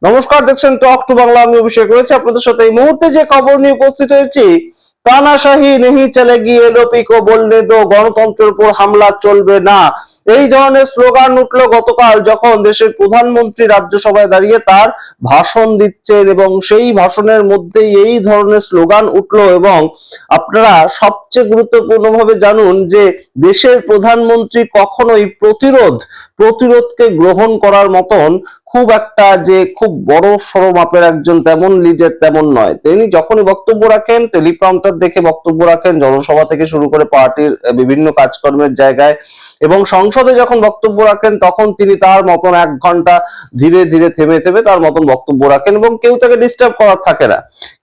নমস্কার, দেখছেন talk to Bangla. আমি অভিষেক রয়েছে আপনাদের সাথে। এই মুহূর্তে যে খবর নিয়ে উপস্থিত হয়েছি, তানাশাহি নেহি চলেগি, এলওপি কো বলনে দো, গণতন্ত্রের উপর হামলা চলবে না, এই ধরনের স্লোগান উঠলো গতকাল যখন দেশের প্রধানমন্ত্রী রাজ্যসভায় দাঁড়িয়ে তার ভাষণ দিচ্ছেন, এবং সেই ভাষণের মধ্যে এই ধরনের স্লোগান উঠলো। এবং আপনারা সবচেয়ে গুরুত্বপূর্ণভাবে জানুন যে দেশের প্রধানমন্ত্রী কখনোই প্রতিরোধকে গ্রহণ করার মতন খুব একটা যে খুব বড় সড় মাপের একজন তেমন লিডার তেমন নয়। তিনি যখনই বক্তব্য রাখেন, টেলিপ্রম্পটার দেখে বক্তব্য রাখেন, জনসভা থেকে শুরু করে পার্টির বিভিন্ন কাজকর্মের জায়গায়, এবং সংসদে যখন বক্তব্য রাখেন তখন তিনি তার মতন 1 ঘন্টা ধীরে ধীরে থেমে থেমে তার মতন বক্তব্য রাখেন এবং কেউ তাকে ডিস্টার্ব করার থাকে না।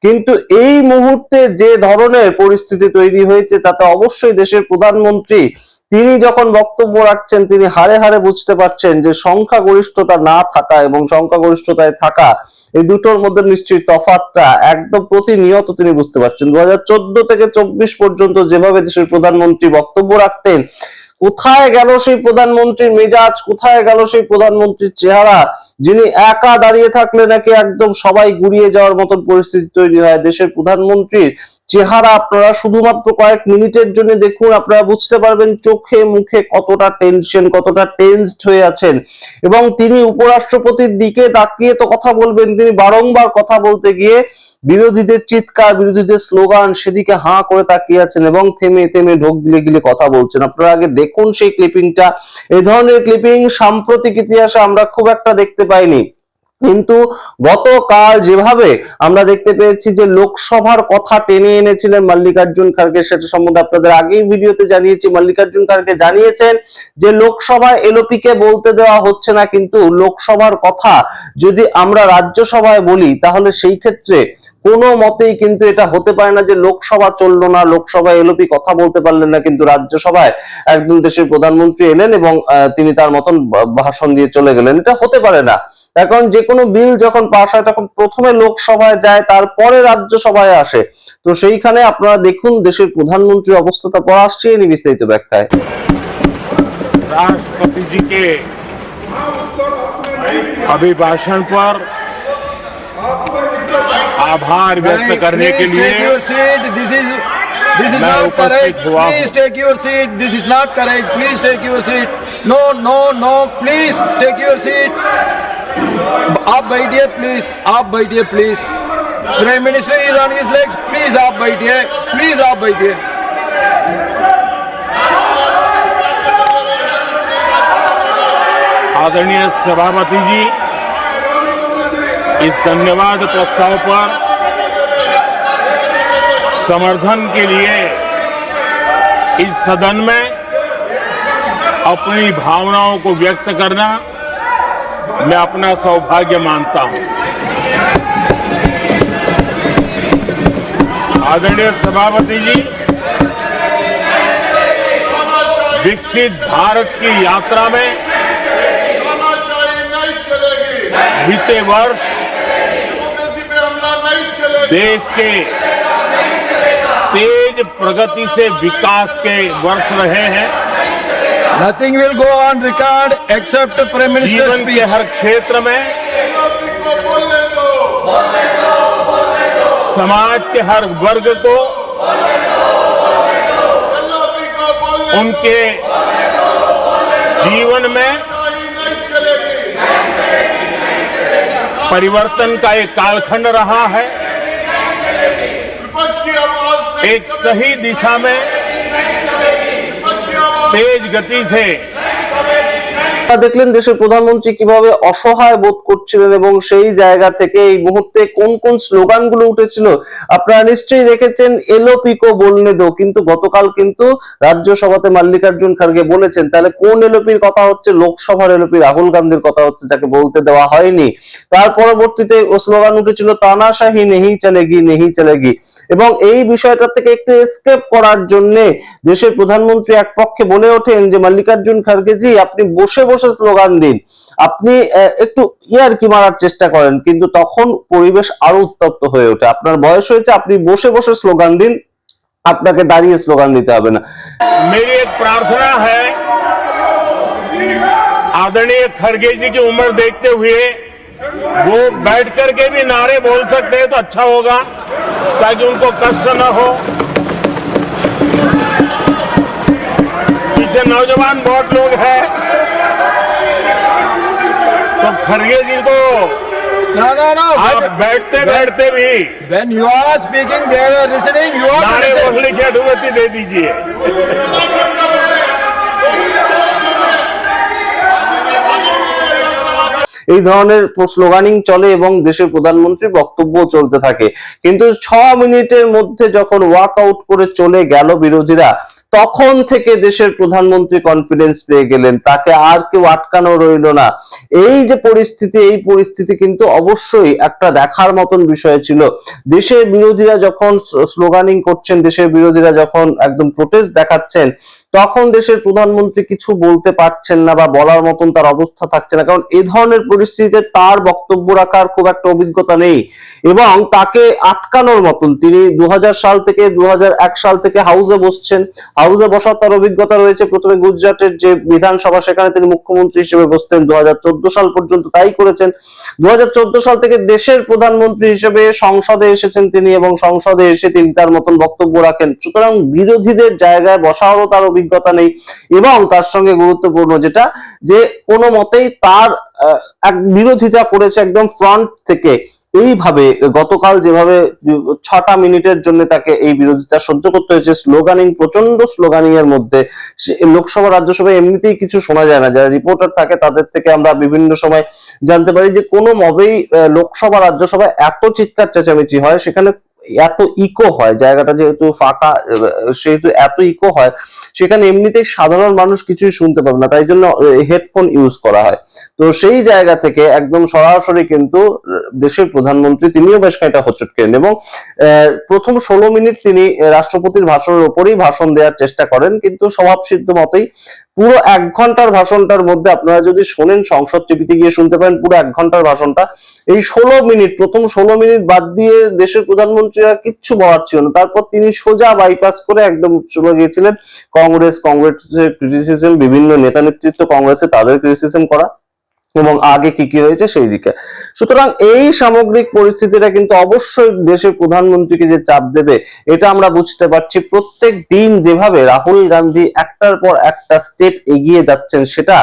কিন্তু এই মুহূর্তে যে ধরনের পরিস্থিতি তৈরি হয়েছে তাতে অবশ্যই দেশের প্রধানমন্ত্রী তিনি যখন বক্তব্য রাখছেন তিনি হাড়ে হাড়ে বুঝতে পারছেন যে সংখ্যাগরিষ্ঠতা না থাকা এবং সংখ্যাগরিষ্ঠতায় থাকা, এই দুটোর মধ্যে নিশ্চয়ই তফাৎটা একদম প্রতিনিয়ত তিনি বুঝতে পারছেন। 2014 থেকে 24 পর্যন্ত যেভাবে দেশের প্রধানমন্ত্রী বক্তব্য রাখতেন, কোথায় গেল সেই প্রধানমন্ত্রীর মেজাজ, কোথায় গেল সেই প্রধানমন্ত্রীর চেহারা, যিনি একা দাঁড়িয়ে থাকলে নাকি একদম সবাই গুড়িয়ে যাওয়ার মতন পরিস্থিতি তৈরি হয়। দেশের প্রধানমন্ত্রীর চেহারা আপনারা শুধুমাত্র কয়েক মিনিটের জন্য দেখুন, আপনারা বুঝতে পারবেন চোখে মুখে কতটা টেনশন, কতটা টেনসড হয়ে আছেন। এবং তিনি উপরাষ্ট্রপতির দিকে তাকিয়ে তো কথা বলবেন, তিনি বারংবার কথা বলতে গিয়ে বিরোধীদের চিৎকার, বিরোধীদের স্লোগান, সেদিকে হাঁ করে তাকিয়ে আছেন এবং থেমে থেমে ঢোক গিলে গিলে কথা বলছেন। আপনারা আগে দেখুন সেই ক্লিপিংটা। এই ধরনের ক্লিপিং সাম্প্রতিক ইতিহাসে আমরা খুব একটা দেখতে পাইনি, কিন্তু গতকাল যেভাবে আমরা দেখতে পেয়েছি যে লোকসভার কথা টেনে এনেছিলেন মল্লিকার্জুন খার্গে, সেটা সম্বন্ধে আপনাদের আগেই ভিডিওতে জানিয়েছি। মল্লিকার্জুন খার্গে জানিয়েছেন যে লোকসভায় এলওপি কে বলতে দেওয়া হচ্ছে না, কিন্তু লোকসভার কথা যদি আমরা রাজ্যসভায় বলি তাহলে সেই ক্ষেত্রে কোনো মতেই কিন্তু এটা হতে পারে না যে লোকসভা চললো না, লোকসভায় এলওপি কথা বলতে পারলেন না, কিন্তু রাজ্যসভায় একদম দেশের প্রধানমন্ত্রী এলেন এবং তিনি তার মতন ভাষণ দিয়ে চলে গেলেন। এটা হতে পারে না। তার কারণ যে কোনো বিল যখন পাস হয় তখন প্রথমে লোকসভায় যায়, তারপরে রাজ্যসভায় আসে। তো সেইখানে আপনারা দেখুন দেশের প্রধানমন্ত্রীর অবস্থাটা পর আসছে এই বিস্তারিত ব্যাখ্যায়। राष्ट्रपति जी के अभिभाषण पर आभार व्यक्त करने के लिए This is not correct. Please take your seat. This is not correct. Please take your seat. No, no, no. Please take your seat. आप बैठिए प्लीज, आप बैठिए please. Prime minister is on his legs. Please आप बैठिए, please आप बैठिए। आदरणीय सभापति जी, इस धन्यवाद प्रस्ताव पर समर्थन के लिए इस सदन में अपनी भावनाओं को व्यक्त करना मैं अपना सौभाग्य मानता हूं। आदरणीय सभापति जी, विकसित भारत की यात्रा में बीते वर्ष देश के तेज प्रगति से विकास के वर्ष रहे हैं। Nothing will go on record except Prime Minister's जीवन के हर क्षेत्र में, समाज के हर वर्ग को उनके जीवन में परिवर्तन का एक कालखंड रहा है। एक सही दिशा में तेज गति से দেখলেন দেশের প্রধানমন্ত্রী কিভাবে অসহায় বোধ করছিলেন এবং সেই জায়গা থেকে এই মুহূর্তে কোন কোন স্লোগানগুলো উঠেছিল আপনারা নিশ্চয়ই দেখেছেন। এলওপি কো বলনে দো, কিন্তু গতকাল কিন্তু রাজ্যসভাতে মল্লিকার্জুন খার্গে বলেছেন। তাহলে কোন এলওপির কথা হচ্ছে? লোকসভার এলওপি রাহুল গান্ধীর কথা হচ্ছে, যাকে বলতে দেওয়া হয়নি। তার পরবর্তীতে স্লোগান উঠেছিল তানাশাহি নেহি চলেগি, নেহি চলেগি। এবং এই বিষয়টা থেকে একটু এসকেপ করার জন্য দেশের প্রধানমন্ত্রী এক পক্ষে বলে ওঠেন যে মল্লিকার্জুন খার্গে জি, আপনি বসে বসে স্লোগান দিন, আপনি একটু ইয়ারকি মারার চেষ্টা করেন, কিন্তু তখন পরিবেশ আরো উত্তপ্ত হয়ে ওঠে। আপনার বয়স হয়েছে, আপনি বসে বসে স্লোগান দিন, আপনাকে দাঁড়িয়ে স্লোগান দিতে হবে না। मेरी एक प्रार्थना है, आदरणीय खड़गे जी की उम्र देखते हुए वो बैठ करके भी नारे बोल सकते हैं तो अच्छा होगा, ताकि उनको कष्ट न हो। पीछे नौजवान बहुत लोग हैं, तो खरगे जी को No. आप बैठते बैठते भी When you are speaking, they are listening. You are नारे listening. बोलने की अनुमति दे दीजिए। এই ধরনের স্লোগানিং চলে এবং দেশের প্রধানমন্ত্রীর বক্তব্য চলতে থাকে, কিন্তু 6 মিনিটের মধ্যে যখন ওয়াক আউট করে চলে গেল বিরোধীরা, তখন থেকে দেশের প্রধানমন্ত্রী কনফিডেন্স পেয়ে গেলেন, তাকে আর কেউ আটকানো রইল না। এই যে পরিস্থিতি, এই পরিস্থিতি কিন্তু অবশ্যই একটা দেখার মতন বিষয় ছিল। দেশের বিরোধীরা যখন স্লোগানিং করছেন, দেশের বিরোধীরা যখন একদম প্রোটেস্ট দেখাচ্ছেন, তখন দেশের প্রধানমন্ত্রী কিছু বলতে পারছেন না বা বলার মতন তার অবস্থা থাকছে না, কারণ এই ধরনের পরিস্থিতিতে তার বক্তব্য রাখার খুব একটা অভিজ্ঞতা নেই এবং তাকে আটকানোর মতন, তিনি 2000 সাল থেকে 2001 সাল থেকে হাউসে বসছেন, হাউসে বসার তার অভিজ্ঞতা রয়েছে। প্রথমে গুজরাটের যে বিধানসভা, সেখানে তিনি মুখ্যমন্ত্রী হিসেবে বসতেন, 2014 সাল পর্যন্ত তাই করেছেন। 2014 সাল থেকে দেশের প্রধানমন্ত্রী হিসেবে সংসদে এসেছেন তিনি এবং সংসদে এসে তিনি তার মতন বক্তব্য রাখেন। সুতরাং বিরোধীদের জায়গায় বসারও তার অভিজ্ঞতা নেই এবং তার সঙ্গে গুরুত্বপূর্ণ যেটা, যে কোনো মতেই তার এক বিরোধিতা করেছে একদম ফ্রন্ট থেকে। এইভাবে গতকাল যেভাবে 6টা মিনিটের জন্য তাকে এই বিরোধিতা সহ্য করতে হয়েছে, স্লোগানিং, প্রচন্ড স্লোগানিং এর মধ্যে। লোকসভা রাজ্যসভায় এমনিতেই কিছু শোনা যায় না, যারা রিপোর্টার থাকে তাদের থেকে আমরা বিভিন্ন সময় জানতে পারি যে কোনো মবেই লোকসভা রাজ্যসভায় এত চিৎকার চেঁচামেচি হয়, সেখানে এত ইকো হয়, জায়গাটা যেহেতু ফাঁকা সেহেতু এত ইকো হয়, সেখানে এমনিতেই সাধারণ মানুষ কিছুই শুনতে পাবে না, তাই জন্য হেডফোন ইউজ করা হয়। তো সেই জায়গা থেকে একদম সরাসরি কিন্তু দেশের প্রধানমন্ত্রী তিনিও বেশ খানিকটা হোঁচট খেলেন এবং প্রথম 16 মিনিট তিনি রাষ্ট্রপতির ভাষণের উপরেই ভাষণ দেওয়ার চেষ্টা করেন, কিন্তু স্বভাবসিদ্ধ মতোই পুরো 1 ঘন্টার ভাষণটার মধ্যে, আপনারা যদি শোনেন সংসদ টিভিতে গিয়ে শুনতে পারেন, পুরো 1 ঘন্টার ভাষণটা এই 16 মিনিট, প্রথম 16 মিনিট বাদ দিয়ে দেশের প্রধানমন্ত্রীরা কিচ্ছু বলার ছিল না। তারপর তিনি সোজা বাইপাস করে একদম চলে গিয়েছিলেন কংগ্রেসের ক্রিটিসিজম, বিভিন্ন নেতা নেতৃত্ব কংগ্রেসে তাদের ক্রিটিসিজম করা এবং আগে কি কি হয়েছে সেই দিকে। সুতরাং এই সামগ্রিক পরিস্থিতিটা কিন্তু অবশ্যই দেশের প্রধানমন্ত্রীকে যে চাপ দেবে, এটা আমরা বুঝতে পারছি। প্রত্যেক দিন যেভাবে রাহুল গান্ধী একটার পর একটা স্টেপ এগিয়ে যাচ্ছেন, সেটা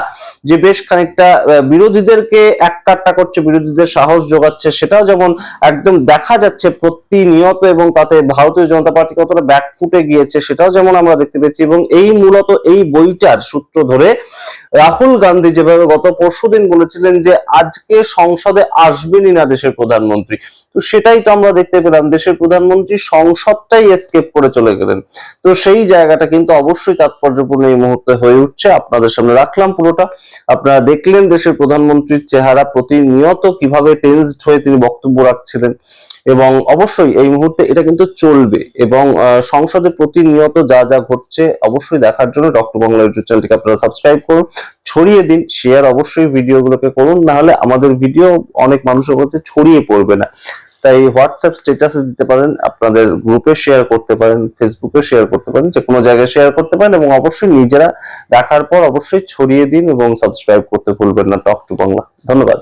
যে বেশ খানিকটা বিরোধীদেরকে এককাট্টা করছে, বিরোধীদের সাহস যোগাচ্ছে, সেটাও যেমন একদম দেখা যাচ্ছে প্রতিনিয়ত, এবং তাতে ভারতীয় জনতা পার্টি কতটা ব্যাকফুটে গিয়েছে সেটাও যেমন আমরা দেখতে পেয়েছি। এবং এই মূলত এই বইটার সূত্র ধরে রাহুল গান্ধী যেভাবে গত পরশুদিন বলেছিলেন যে আজকে সংসদে আসবেনই না দেশের প্রধানমন্ত্রী, তো সেটাই তো আমরা দেখতে পেলাম, দেশের প্রধানমন্ত্রী সংসদটাই এসকেপ করে চলে গেলেন। তো সেই জায়গাটা কিন্তু অবশ্যই তাৎপর্যপূর্ণ এই মুহূর্তে হয়ে উঠছে। আপনাদের সামনে রাখলাম পুরোটা, আপনারা দেখলেন দেশের প্রধানমন্ত্রীর চেহারা প্রতিনিয়ত কিভাবে টেন্সড হয়ে তিনি বক্তব্য রাখছিলেন, এবং অবশ্যই এই মুহূর্তে এটা কিন্তু চলবে এবং সংসদে প্রতিনিয়ত যা যা ঘটছে অবশ্যই দেখার জন্য ডক্টর বাংলা ইউটিউব চ্যানেলটিকে আপনারা সাবস্ক্রাইব করুন, ছড়িয়ে দিন, শেয়ার অবশ্যই ভিডিওগুলোকে করুন, না হলে আমাদের ভিডিও অনেক মানুষের কাছে ছড়িয়ে পড়বে না। তাই হোয়াটসঅ্যাপ স্ট্যাটাসে দিতে পারেন, আপনাদের গ্রুপে শেয়ার করতে পারেন, ফেসবুকে শেয়ার করতে পারেন, যে কোনো জায়গায় শেয়ার করতে পারেন, এবং অবশ্যই নিজেরা দেখার পর অবশ্যই ছড়িয়ে দিন এবং সাবস্ক্রাইব করতে ভুলবেন না টক টু বাংলা। ধন্যবাদ।